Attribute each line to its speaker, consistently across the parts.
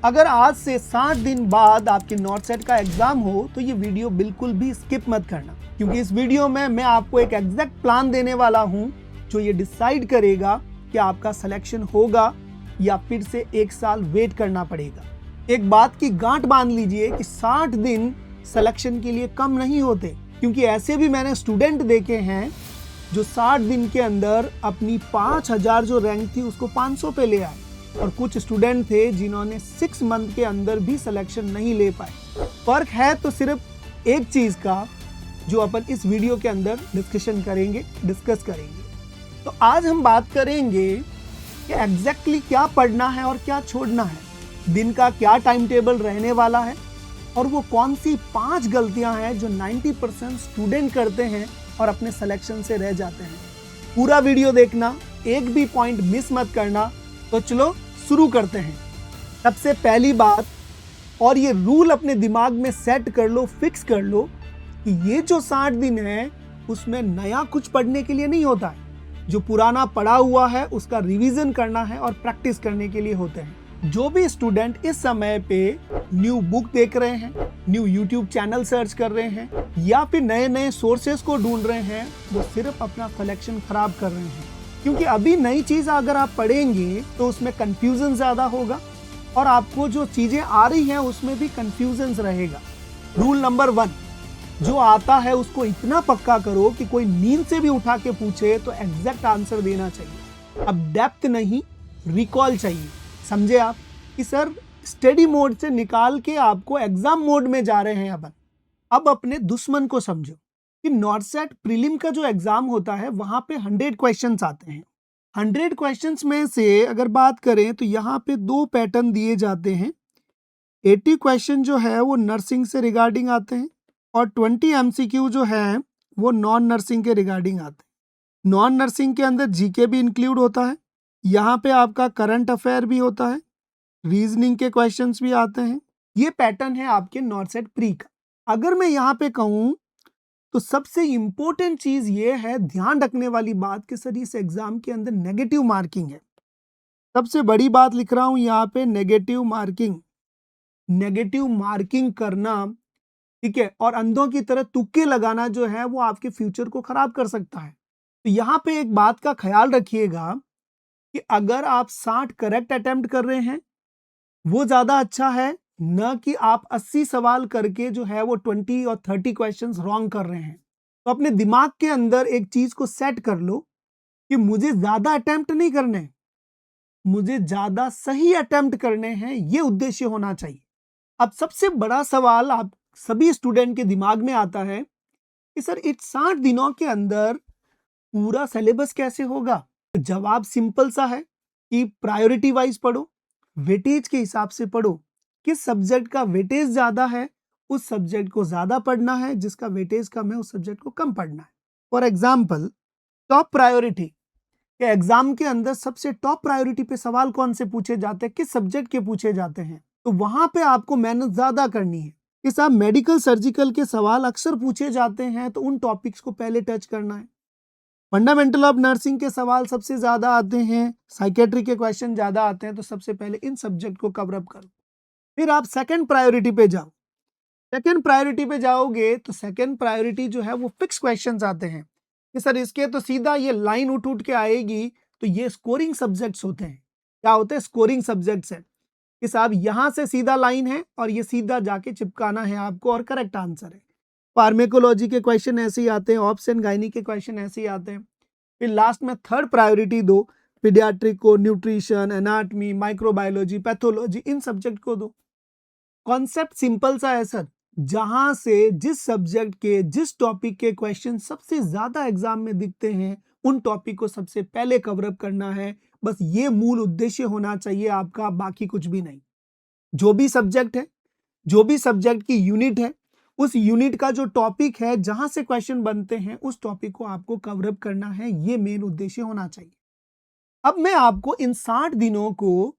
Speaker 1: अगर आज से 60 दिन बाद आपके नॉर्थ सेट का एग्जाम हो तो ये वीडियो बिल्कुल भी स्किप मत करना, क्योंकि इस वीडियो में मैं आपको एक एग्जैक्ट प्लान देने वाला हूं जो ये डिसाइड करेगा कि आपका सिलेक्शन होगा या फिर से एक साल वेट करना पड़ेगा। एक बात की गांठ बांध लीजिए कि 60 दिन सिलेक्शन के लिए कम नहीं होते, क्योंकि ऐसे भी मैंने स्टूडेंट देखे हैं जो 60 दिन के अंदर अपनी 5000 जो रैंक थी उसको 500 पे ले आए, और कुछ स्टूडेंट थे जिन्होंने 6 मंथ के अंदर भी सिलेक्शन नहीं ले पाए। फर्क है तो सिर्फ एक चीज का, जो अपन इस वीडियो के अंदर डिस्कस करेंगे। तो आज हम बात करेंगे कि एग्जैक्टली क्या पढ़ना है और क्या छोड़ना है, दिन का क्या टाइम टेबल रहने वाला है, और वो कौन सी 5 गलतियां हैं जो 90% स्टूडेंट करते हैं और अपने सिलेक्शन से रह जाते हैं। पूरा वीडियो देखना, एक भी पॉइंट मिस मत करना। तो चलो शुरू करते हैं। सबसे पहली बात, और ये रूल अपने दिमाग में सेट कर लो, फिक्स कर लो कि ये जो 60 दिन है उसमें नया कुछ पढ़ने के लिए नहीं होता है। जो पुराना पढ़ा हुआ है उसका रिवीजन करना है और प्रैक्टिस करने के लिए होते हैं। जो भी स्टूडेंट इस समय पे न्यू बुक देख रहे हैं, न्यू यूट्यूब चैनल सर्च कर रहे हैं या फिर नए नए सोर्सेस को ढूंढ रहे हैं, वो सिर्फ अपना सिलेक्शन खराब कर रहे हैं। क्योंकि अभी नई चीज अगर आप पढ़ेंगे तो उसमें कंफ्यूजन ज्यादा होगा और आपको जो चीजें आ रही हैं उसमें भी कंफ्यूजन रहेगा। रूल नंबर 1, जो आता है उसको इतना पक्का करो कि कोई नींद से भी उठा के पूछे तो एग्जैक्ट आंसर देना चाहिए। अब डेप्थ नहीं, रिकॉल चाहिए। समझे आप कि सर स्टडी मोड से निकाल के आपको एग्जाम मोड में जा रहे हैं अपन। अब अपने दुश्मन को समझो कि नॉर्थ सेट प्रीलिम का जो एग्जाम होता है वहां पे 100 क्वेश्चंस आते हैं। 100 क्वेश्चंस में से अगर बात करें तो यहाँ पे 2 पैटर्न दिए जाते हैं। 80 क्वेश्चन जो है वो नर्सिंग से रिगार्डिंग आते हैं और 20 एमसीक्यू जो है वो नॉन नर्सिंग के रिगार्डिंग आते हैं। नॉन नर्सिंग के अंदर जीके भी इंक्लूड होता है, यहाँ पे आपका करंट अफेयर भी होता है, रीजनिंग के क्वेश्चंस भी आते हैं। ये पैटर्न है आपके नॉर्थ सेट प्री का। अगर मैं यहाँ पे कहूँ तो सबसे इंपॉर्टेंट चीज ये है, ध्यान रखने वाली बात कि सर इस एग्जाम के अंदर नेगेटिव मार्किंग है। सबसे बड़ी बात लिख रहा हूं यहाँ पे, नेगेटिव मार्किंग। नेगेटिव मार्किंग करना, ठीक है, और अंधों की तरह तुक्के लगाना जो है वो आपके फ्यूचर को खराब कर सकता है। तो यहाँ पे एक बात का ख्याल रखिएगा कि अगर आप 60 करेक्ट अटेम्प्ट कर रहे हैं वो ज्यादा अच्छा है, न कि आप 80 सवाल करके जो है वो 20 और 30 क्वेश्चंस रॉन्ग कर रहे हैं। तो अपने दिमाग के अंदर एक चीज को सेट कर लो कि मुझे ज्यादा अटेम्प्ट नहीं करने, मुझे ज्यादा सही अटेम्प्ट करने हैं, ये उद्देश्य होना चाहिए। अब सबसे बड़ा सवाल आप सभी स्टूडेंट के दिमाग में आता है कि सर इस 60 दिनों के अंदर पूरा सिलेबस कैसे होगा। जवाब सिंपल सा है कि प्रायोरिटी वाइज पढ़ो, वेटेज के हिसाब से पढ़ो। किस सब्जेक्ट का वेटेज ज्यादा है उस सब्जेक्ट को ज्यादा पढ़ना है, जिसका वेटेज कम है उस सब्जेक्ट को कम पढ़ना है। फॉर एग्जाम्पल, टॉप प्रायोरिटी के एग्जाम के अंदर सबसे टॉप प्रायोरिटी पे सवाल कौन से पूछे जाते हैं, किस सब्जेक्ट के पूछे जाते हैं, तो वहां पे आपको मेहनत ज्यादा करनी है। कि साहब मेडिकल सर्जिकल के सवाल अक्सर पूछे जाते हैं तो उन टॉपिक्स को पहले टच करना है। फंडामेंटल ऑफ नर्सिंग के सवाल सबसे ज्यादा आते हैं, साइकेट्री के क्वेश्चन ज्यादा आते हैं, तो सबसे पहले इन सब्जेक्ट को कवर अप करो। फिर आप सेकंड प्रायोरिटी पे जाओ। सेकंड प्रायोरिटी पे जाओगे तो सेकंड प्रायोरिटी जो है वो फिक्स क्वेश्चंस आते हैं कि सर इसके तो सीधा ये लाइन उठ उठ के आएगी, तो ये स्कोरिंग सब्जेक्ट्स होते हैं। क्या होते हैं? स्कोरिंग सब्जेक्ट्स है कि साहब यहां से सीधा लाइन है और ये सीधा जाके चिपकाना है आपको और करेक्ट आंसर है। फार्मेकोलॉजी के क्वेश्चन ऐसे ही आते हैं, ऑप्स एंड गायनी के क्वेश्चन ऐसे ही आते हैं। फिर लास्ट में थर्ड प्रायोरिटी दो पीडियाट्रिक को, न्यूट्रिशन, एनाटमी, माइक्रोबायोलॉजी, पैथोलॉजी, इन सब्जेक्ट को दो। कॉन्सेप्ट सिंपल सा है सर, जहां से जिस सब्जेक्ट के जिस टॉपिक के क्वेश्चन सबसे ज्यादा एग्जाम में दिखते हैं उन टॉपिक को सबसे पहले कवर अप करना है। बस ये मूल उद्देश्य होना चाहिए आपका, बाकी कुछ भी नहीं। जो भी सब्जेक्ट है, जो भी सब्जेक्ट की यूनिट है, उस यूनिट का जो टॉपिक है जहां से क्वेश्चन बनते हैं उस टॉपिक को आपको कवर अप करना है, ये मेन उद्देश्य होना चाहिए। अब मैं आपको इन 60 दिनों को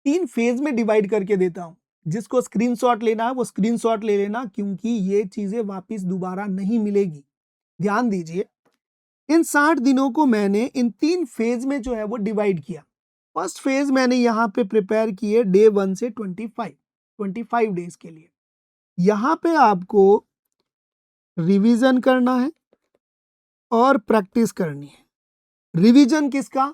Speaker 1: 3 फेज में डिवाइड करके देता हूं। जिसको स्क्रीनशॉट लेना है वो स्क्रीनशॉट ले लेना, क्योंकि ये चीजें वापस दोबारा नहीं मिलेगी। ध्यान दीजिए, इन 60 दिनों को मैंने इन 3 फेज में जो है वो डिवाइड किया। फर्स्ट फेज मैंने यहाँ पे प्रिपेयर किए डे 1 से 25 डेज के लिए। यहाँ पे आपको रिवीजन करना है और प्रैक्टिस करनी है। रिवीजन किसका?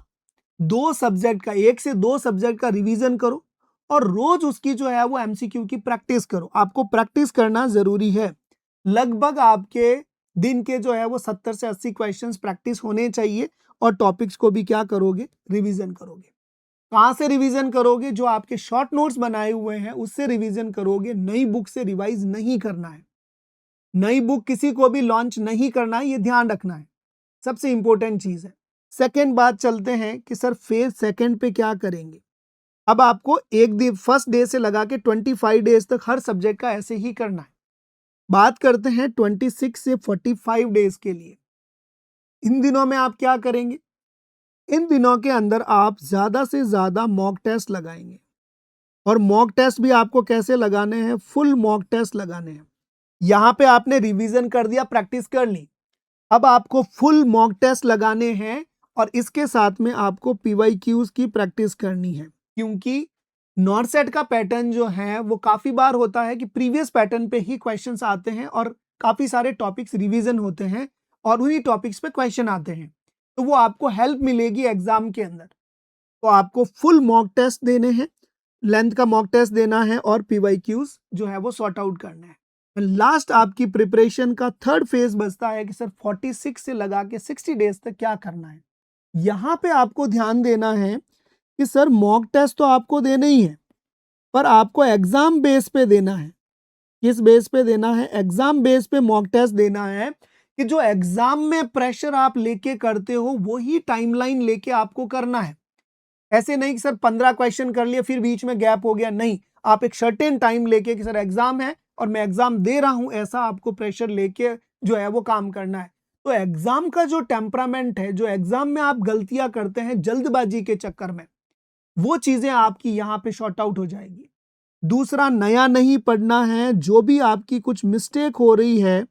Speaker 1: 2 सब्जेक्ट का, 1 से 2 सब्जेक्ट का रिवीजन करो और रोज उसकी जो है वो एमसीक्यू की प्रैक्टिस करो। आपको प्रैक्टिस करना जरूरी है। लगभग आपके दिन के जो है वो 70 से 80 क्वेश्चंस प्रैक्टिस होने चाहिए और टॉपिक्स को भी क्या करोगे? रिवीजन करोगे। कहां से रिवीजन करोगे? जो आपके शॉर्ट नोट्स बनाए हुए हैं उससे रिवीजन करोगे। नई बुक से रिवाइज नहीं करना है। नई बुक किसी को भी लॉन्च नहीं करना है, ये ध्यान रखना है, सबसे इंपॉर्टेंट चीज है। सेकेंड बात चलते हैं कि सर फेज सेकेंड पे क्या करेंगे। अब आपको एक दिन फर्स्ट डे से लगा के 25 डेज तक हर सब्जेक्ट का ऐसे ही करना है। बात करते हैं 26 से 45 डेज के लिए। इन दिनों में आप क्या करेंगे? इन दिनों के अंदर आप ज्यादा से ज्यादा मॉक टेस्ट लगाएंगे और मॉक टेस्ट भी आपको कैसे लगाने हैं? फुल मॉक टेस्ट लगाने हैं। यहां पे आपने रिवीजन कर दिया, प्रैक्टिस कर ली, अब आपको फुल मॉक टेस्ट लगाने हैं और इसके साथ में आपको पीवाईक्यूज की प्रैक्टिस करनी है। क्योंकि नॉर्सेट का पैटर्न जो है वो काफी बार होता है कि प्रीवियस पैटर्न पे ही क्वेश्चंस आते हैं और काफी सारे टॉपिक्स रिवीजन होते हैं और उन्हीं टॉपिक्स पे क्वेश्चन आते हैं, तो वो आपको हेल्प मिलेगी एग्जाम के अंदर। तो आपको फुल मॉक टेस्ट देने हैं, लेंथ का मॉक टेस्ट देना है और पीवाईक्यूज जो है वो सॉर्ट आउट करना है। लास्ट आपकी प्रिपरेशन का थर्ड फेज बचता है कि सर 46 से लगा के 60 डेज तक क्या करना है। यहां पे आपको ध्यान देना है कि सर मॉक टेस्ट तो आपको देना ही है, पर आपको एग्जाम बेस पे देना है। किस बेस पे देना है? एग्जाम बेस पे मॉक टेस्ट देना है कि जो एग्जाम में प्रेशर आप लेके करते हो वही टाइमलाइन लेके आपको करना है। ऐसे नहीं कि सर 15 क्वेश्चन कर लिए फिर बीच में गैप हो गया, नहीं, आप एक सर्टेन टाइम लेके कि सर एग्जाम है और मैं एग्जाम दे रहा हूं, ऐसा आपको प्रेशर लेके जो है वो काम करना है। तो एग्जाम का जो टेम्परामेंट है, जो एग्जाम में आप गलतियां करते हैं जल्दबाजी के चक्कर में, वो चीजें आपकी यहां पे शॉर्ट आउट हो जाएगी। दूसरा, नया नहीं पढ़ना है, जो भी आपकी कुछ मिस्टेक हो रही है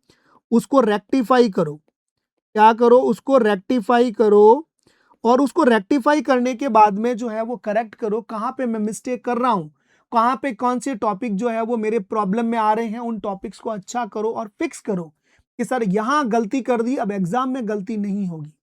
Speaker 1: उसको रेक्टिफाई करो। क्या करो? उसको रेक्टिफाई करो और उसको रेक्टिफाई करने के बाद में जो है वो करेक्ट करो, कहां पे मैं मिस्टेक कर रहा हूं, कहां पे कौन से टॉपिक जो है वो मेरे प्रॉब्लम में आ रहे हैं, उन टॉपिक्स को अच्छा करो और फिक्स करो कि सर यहां गलती कर दी, अब एग्जाम में गलती नहीं होगी।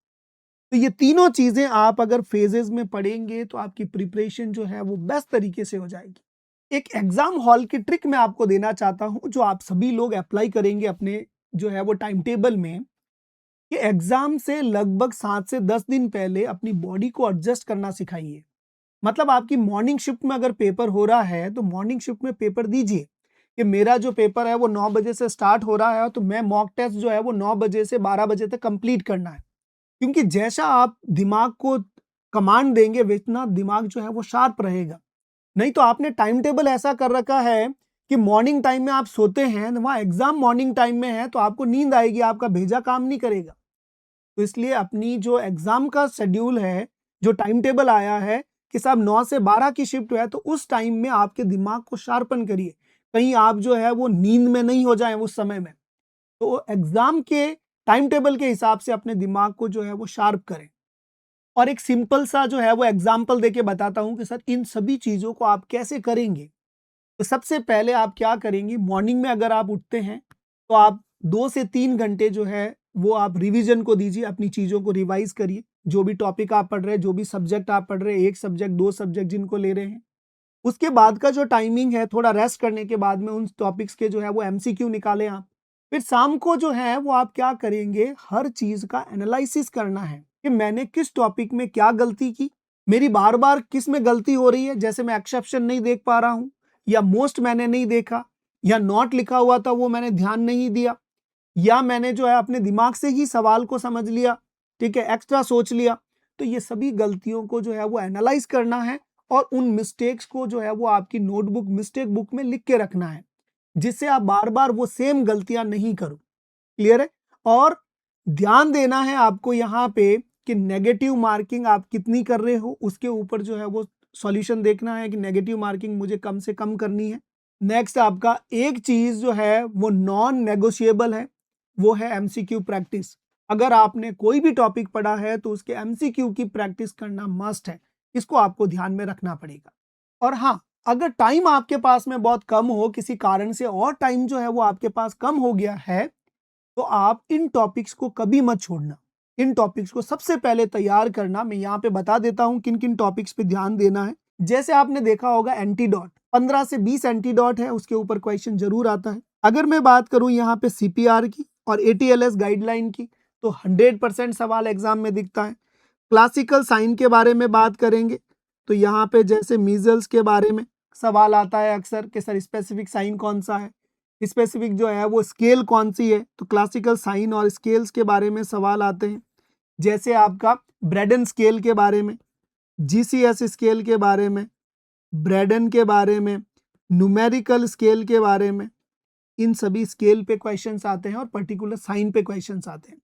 Speaker 1: तो ये तीनों चीजें आप अगर फेजेस में पढ़ेंगे तो आपकी प्रिपरेशन जो है वो बेस्ट तरीके से हो जाएगी। एक एग्जाम हॉल की ट्रिक मैं आपको देना चाहता हूं जो आप सभी लोग अप्लाई करेंगे अपने जो है वो टाइम टेबल में, कि एग्जाम से लगभग 7 से 10 दिन पहले अपनी बॉडी को एडजस्ट करना सिखाइए। मतलब आपकी मॉर्निंग शिफ्ट में अगर पेपर हो रहा है तो मॉर्निंग शिफ्ट में पेपर दीजिए कि मेरा जो पेपर है वो 9 बजे से स्टार्ट हो रहा है तो मैं मॉक टेस्ट जो है वो 9 बजे से 12 बजे तक कंप्लीट करना है। क्योंकि जैसा आप दिमाग को कमांड देंगे वैतना दिमाग जो है वो शार्प रहेगा। नहीं तो आपने टाइम टेबल ऐसा कर रखा है कि मॉर्निंग टाइम में आप सोते हैं, वहां एग्जाम मॉर्निंग टाइम में है तो आपको नींद आएगी, आपका भेजा काम नहीं करेगा। तो इसलिए अपनी जो एग्जाम का शेड्यूल है, जो टाइम टेबल आया है कि साहब 9 से 12 की शिफ्ट है, तो उस टाइम में आपके दिमाग को शार्पन करिए, कहीं आप जो है वो नींद में नहीं हो जाए उस समय में। तो एग्जाम के टाइम टेबल के हिसाब से अपने दिमाग को जो है वो शार्प करें। और एक सिंपल सा जो है वो एग्जाम्पल देके बताता हूं कि सर इन सभी चीजों को आप कैसे करेंगे। तो सबसे पहले आप क्या करेंगे, मॉर्निंग में अगर आप उठते हैं तो आप 2 से 3 घंटे जो है वो आप रिवीजन को दीजिए, अपनी चीजों को रिवाइज करिए। जो भी टॉपिक आप पढ़ रहे हैं, जो भी सब्जेक्ट आप पढ़ रहे हैं, 1 सब्जेक्ट 2 सब्जेक्ट जिनको ले रहे हैं, उसके बाद का जो टाइमिंग है थोड़ा रेस्ट करने के बाद में उन टॉपिक्स के जो है वो एमसीक्यू निकालें आप। फिर शाम को जो है वो आप क्या करेंगे, हर चीज का एनालिसिस करना है कि मैंने किस टॉपिक में क्या गलती की, मेरी बार बार किस में गलती हो रही है, जैसे मैं एक्सेप्शन नहीं देख पा रहा हूं, या मोस्ट मैंने नहीं देखा, या नॉट लिखा हुआ था वो मैंने ध्यान नहीं दिया, या मैंने जो है अपने दिमाग से ही सवाल को समझ लिया, ठीक है, एक्स्ट्रा सोच लिया। तो ये सभी गलतियों को जो है वो एनालाइज करना है और उन मिस्टेक्स को जो है वो आपकी नोटबुक मिस्टेक बुक में लिख के रखना है, जिससे आप बार बार वो सेम गलतियां नहीं करो। क्लियर है? और ध्यान देना है आपको यहाँ पे कि नेगेटिव मार्किंग आप कितनी कर रहे हो, उसके ऊपर जो है वो सॉल्यूशन देखना है कि नेगेटिव मार्किंग मुझे कम से कम करनी है। नेक्स्ट आपका एक चीज जो है वो नॉन नेगोशिएबल है, वो है एमसीक्यू प्रैक्टिस। अगर आपने कोई भी टॉपिक पढ़ा है तो उसके एमसीक्यू की प्रैक्टिस करना मस्ट है। इसको आपको ध्यान में रखना पड़ेगा। और हाँ, अगर टाइम आपके पास में बहुत कम हो, किसी कारण से और टाइम जो है वो आपके पास कम हो गया है, तो आप इन टॉपिक्स को कभी मत छोड़ना। इन टॉपिक्स को सबसे पहले तैयार करना। मैं यहाँ पे बता देता हूँ किन किन टॉपिक्स पे ध्यान देना है। जैसे आपने देखा होगा एंटीडॉट, 15 से 20 एंटीडॉट है, उसके ऊपर क्वेश्चन जरूर आता है। अगर मैं बात करूं यहाँ पे सीपीआर की और एटीएलएस गाइडलाइन की, तो 100% सवाल एग्जाम में दिखता है। क्लासिकल साइन के बारे में बात करेंगे तो यहाँ पे जैसे मीजल्स के बारे में सवाल आता है अक्सर कि सर स्पेसिफिक साइन कौन सा है, स्पेसिफिक जो है वो स्केल कौन सी है, तो क्लासिकल साइन और स्केल्स के बारे में सवाल आते हैं। जैसे आपका ब्रेडन स्केल के बारे में, जीसीएस स्केल के बारे में, ब्रेडन के बारे में, न्यूमेरिकल स्केल के बारे में, इन सभी स्केल पे क्वेश्चंस आते हैं और पर्टिकुलर साइन पे क्वेश्चंस आते हैं।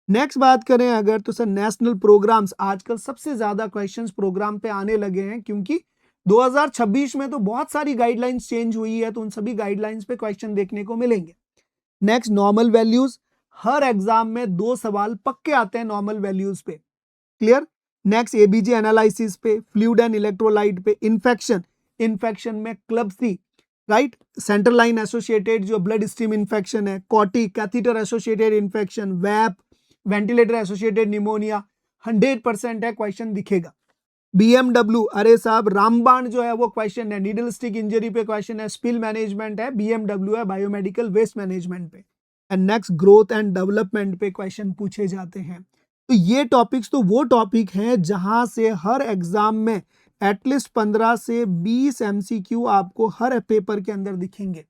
Speaker 1: नेक्स्ट बात करें अगर तो सर नेशनल प्रोग्राम्स, आजकल सबसे ज्यादा क्वेश्चंस प्रोग्राम पे आने लगे हैं क्योंकि 2026 में तो बहुत सारी गाइडलाइंस चेंज हुई है, तो उन सभी गाइडलाइंस पे क्वेश्चन देखने को मिलेंगे। नेक्स्ट नॉर्मल वैल्यूज, हर एग्जाम में 2 सवाल पक्के आते हैं नॉर्मल वैल्यूज पे, क्लियर। नेक्स्ट एबीजे एनालिसिस पे, फ्लूइड एंड इलेक्ट्रोलाइट पे, इन्फेक्शन में CLABSI, right, central line associated जो ब्लड स्ट्रीम इन्फेक्शन है, CAUTI catheter associated infection, VAP ventilator associated pneumonia, 100% है क्वेश्चन दिखेगा। बीएमडब्ल्यू, अरे साहब रामबाण जो है वो क्वेश्चन है, नीडल स्टिक इंजरी पे क्वेश्चन है, स्पिल मैनेजमेंट है, बीएमडब्ल्यू है बायोमेडिकल वेस्ट मैनेजमेंट पे, and next growth and development पे क्वेश्चन पूछे जाते हैं। तो ये टॉपिक्स तो वो टॉपिक हैं जहां से हर एग्जाम में एटलीस्ट 15 से 20 एमसीक्यू आपको हर पेपर के अंदर दिखेंगे।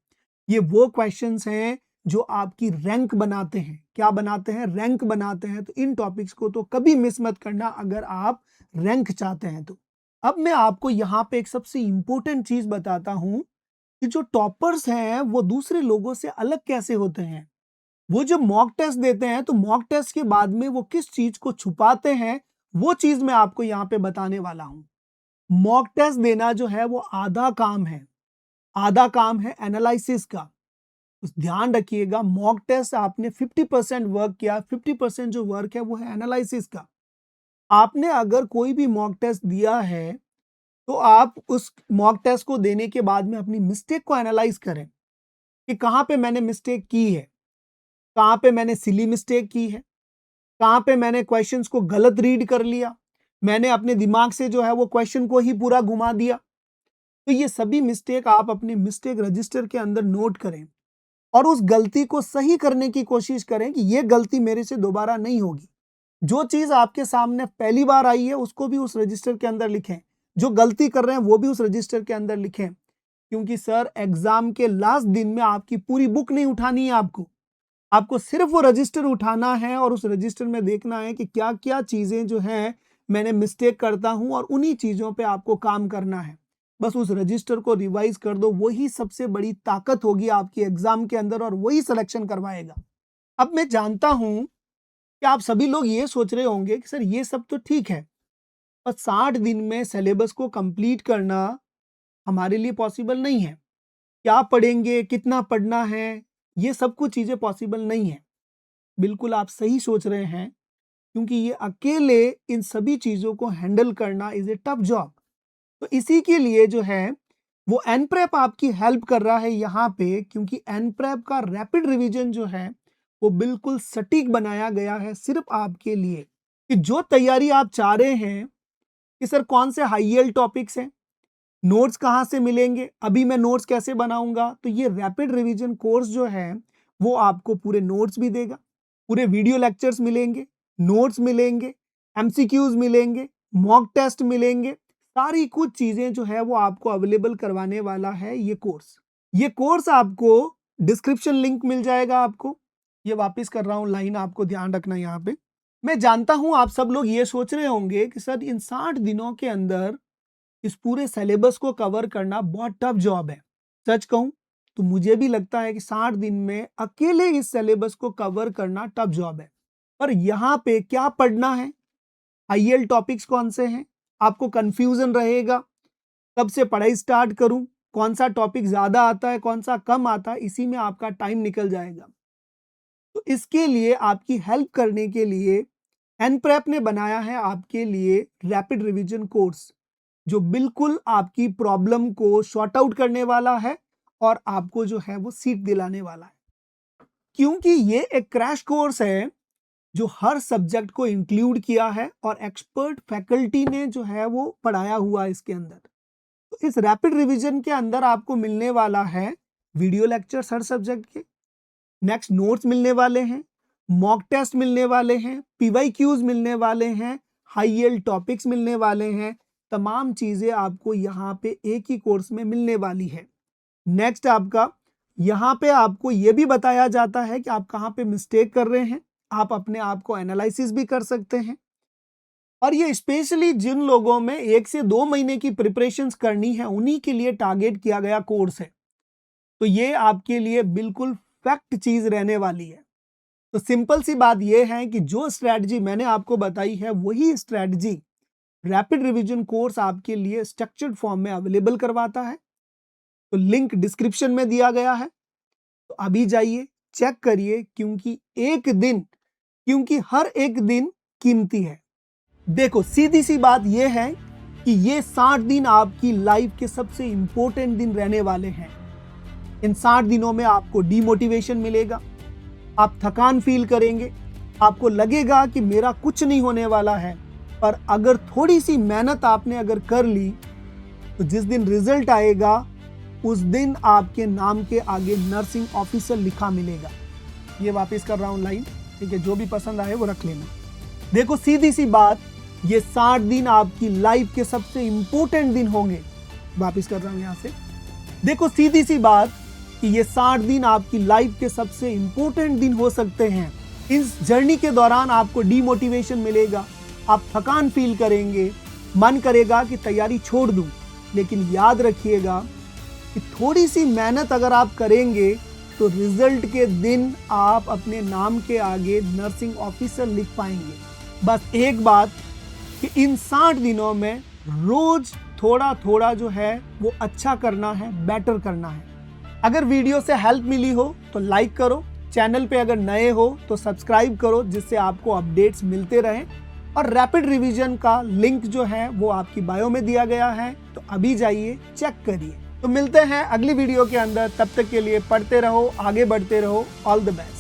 Speaker 1: ये वो क्वेश्चंस हैं जो आपकी रैंक बनाते हैं। क्या बनाते हैं? रैंक बनाते हैं। तो इन टॉपिक्स को तो कभी मिस मत करना अगर आप रैंक चाहते हैं तो। अब मैं आपको यहाँ पे एक सबसे इंपॉर्टेंट चीज बताता हूं कि जो टॉपर्स हैं वो दूसरे लोगों से अलग कैसे होते हैं। वो जो मॉक टेस्ट देते हैं तो मॉक टेस्ट के बाद में वो किस चीज को छुपाते हैं, वो चीज मैं आपको यहाँ पे बताने वाला हूं। मॉक टेस्ट देना जो है वो आधा काम है, आधा काम है एनालिसिस का। ध्यान रखिएगा, मॉक टेस्ट आपने 50% वर्क किया, 50% जो वर्क है वो है एनालिसिस का। आपने अगर कोई भी मॉक टेस्ट दिया है तो आप उस मॉक टेस्ट को देने के बाद में अपनी मिस्टेक को एनालाइज करें कि कहां पे मैंने मिस्टेक की है, कहां पे मैंने सिली मिस्टेक की है, कहां पे मैंने क्वेश्चंस को गलत रीड कर लिया, मैंने अपने दिमाग से जो है वो क्वेश्चन को ही पूरा घुमा दिया। तो ये सभी मिस्टेक आप अपने मिस्टेक रजिस्टर के अंदर नोट करें और उस गलती को सही करने की कोशिश करें कि ये गलती मेरे से दोबारा नहीं होगी। जो चीज आपके सामने पहली बार आई है उसको भी उस रजिस्टर के अंदर लिखें, जो गलती कर रहे हैं वो भी उस रजिस्टर के अंदर लिखें, क्योंकि सर एग्जाम के लास्ट दिन में आपकी पूरी बुक नहीं उठानी है, आपको सिर्फ वो रजिस्टर उठाना है और उस रजिस्टर में देखना है कि क्या क्या चीजें जो हैं मैंने मिस्टेक करता हूं और उन्हीं चीजों पे आपको काम करना है। बस उस रजिस्टर को रिवाइज कर दो, वही सबसे बड़ी ताकत होगी आपकी एग्जाम के अंदर और वही सिलेक्शन करवाएगा। अब मैं जानता हूं कि आप सभी लोग ये सोच रहे होंगे कि सर ये सब तो ठीक है, पर 60 दिन में सिलेबस को कंप्लीट करना हमारे लिए पॉसिबल नहीं है। क्या पढ़ेंगे, कितना पढ़ना है, ये सब कुछ चीजें पॉसिबल नहीं है। बिल्कुल आप सही सोच रहे हैं, क्योंकि ये अकेले इन सभी चीजों को हैंडल करना इज ए टफ जॉब। तो इसी के लिए जो है वो एनप्रेप आपकी हेल्प कर रहा है यहाँ पे, क्योंकि एनप्रेप का रैपिड रिवीजन जो है वो बिल्कुल सटीक बनाया गया है सिर्फ आपके लिए, कि जो तैयारी आप चाह रहे हैं कि सर कौन से हाई यील्ड टॉपिक्स हैं, नोट्स कहाँ से मिलेंगे, अभी मैं नोट्स कैसे बनाऊंगा, तो ये रैपिड रिवीजन कोर्स जो है वो आपको पूरे नोट्स भी देगा, पूरे वीडियो लेक्चर्स मिलेंगे, नोट्स मिलेंगे, एमसीक्यूज मिलेंगे, मॉक टेस्ट मिलेंगे, सारी कुछ चीजें जो है वो आपको अवेलेबल करवाने वाला है ये कोर्स। ये कोर्स आपको डिस्क्रिप्शन लिंक मिल जाएगा आपको। ये वापस कर रहा हूं लाइन, आपको ध्यान रखना यहाँ पे। मैं जानता हूं आप सब लोग ये सोच रहे होंगे कि सर इन 60 दिनों के अंदर इस पूरे सिलेबस को कवर करना बहुत टफ जॉब है। सच कहूं तो मुझे भी लगता है कि 60 दिन में अकेले इस सिलेबस को कवर करना टफ जॉब है। पर यहाँ पे क्या पढ़ना है, आईएल टॉपिक्स कौन से हैं, आपको कंफ्यूजन रहेगा कब से पढ़ाई स्टार्ट करूं, कौन सा टॉपिक ज्यादा आता है, कौन सा कम आता है, इसी में आपका टाइम निकल जाएगा। तो इसके लिए आपकी हेल्प करने के लिए एनप्रेप ने बनाया है आपके लिए रैपिड रिवीजन कोर्स। जो बिल्कुल आपकी प्रॉब्लम को सॉर्ट आउट करने वाला है और आपको जो है वो सीट दिलाने वाला है। क्योंकि ये एक क्रैश कोर्स है जो हर सब्जेक्ट को इंक्लूड किया है और एक्सपर्ट फैकल्टी ने जो है वो पढ़ाया हुआ है इसके अंदर। तो इस रैपिड रिवीजन के अंदर आपको मिलने वाला है वीडियो लेक्चर्स हर सब्जेक्ट के, नेक्स्ट नोट्स मिलने वाले हैं, मॉक टेस्ट मिलने वाले हैं, पीवाईक्यूज मिलने वाले हैं, हाई यील्ड टॉपिक्स मिलने वाले हैं। तमाम चीजें आपको यहाँ पे एक ही कोर्स में मिलने वाली है। नेक्स्ट आपका यहाँ पे आपको ये भी बताया जाता है कि आप कहाँ पे मिस्टेक कर रहे हैं, आप अपने आप को एनालिसिस भी कर सकते हैं। और ये स्पेशली जिन लोगों में 1 से 2 महीने की प्रिपरेशंस करनी है उन्हीं के लिए टारगेट किया गया कोर्स है। तो ये आपके लिए बिल्कुल फैक्ट चीज रहने वाली है। तो सिंपल सी बात यह है कि जो स्ट्रैटेजी मैंने आपको बताई है वही स्ट्रैटेजी रैपिड रिवीजन कोर्स आपके लिए स्ट्रक्चर्ड फॉर्म में अवेलेबल करवाता है। तो लिंक डिस्क्रिप्शन में दिया गया है, तो अभी जाइए चेक करिए, क्योंकि हर एक दिन कीमती है। देखो सीधी सी बात यह है कि ये 60 दिन आपकी लाइफ के सबसे इंपॉर्टेंट दिन रहने वाले हैं। इन 60 दिनों में आपको डीमोटिवेशन मिलेगा, आप थकान फील करेंगे, आपको लगेगा कि मेरा कुछ नहीं होने वाला है। पर अगर थोड़ी सी मेहनत आपने अगर कर ली तो जिस दिन रिजल्ट आएगा उस दिन आपके नाम के आगे नर्सिंग ऑफिसर लिखा मिलेगा। ये वापस कर रहा हूं लाइन, ठीक है, जो भी पसंद आए वो रख लेना। देखो सीधी सी बात, ये 60 दिन आपकी लाइफ के सबसे इंपॉर्टेंट दिन होंगे। वापस कर रहा हूं यहां से। देखो सीधी सी बात कि ये 60 दिन आपकी लाइफ के सबसे इंपॉर्टेंट दिन हो सकते हैं। इस जर्नी के दौरान आपको डीमोटिवेशन मिलेगा, आप थकान फील करेंगे, मन करेगा कि तैयारी छोड़ दूं। लेकिन याद रखिएगा कि थोड़ी सी मेहनत अगर आप करेंगे तो रिजल्ट के दिन आप अपने नाम के आगे नर्सिंग ऑफिसर लिख पाएंगे। बस एक बात कि इन 60 दिनों में रोज थोड़ा थोड़ा जो है वो अच्छा करना है, बेटर करना है। अगर वीडियो से हेल्प मिली हो तो लाइक करो, चैनल पे अगर नए हो तो सब्सक्राइब करो जिससे आपको अपडेट्स मिलते रहें। और रैपिड रिवीजन का लिंक जो है वो आपकी बायो में दिया गया है, तो अभी जाइए चेक करिए। तो मिलते हैं अगली वीडियो के अंदर, तब तक के लिए पढ़ते रहो, आगे बढ़ते रहो। All the best.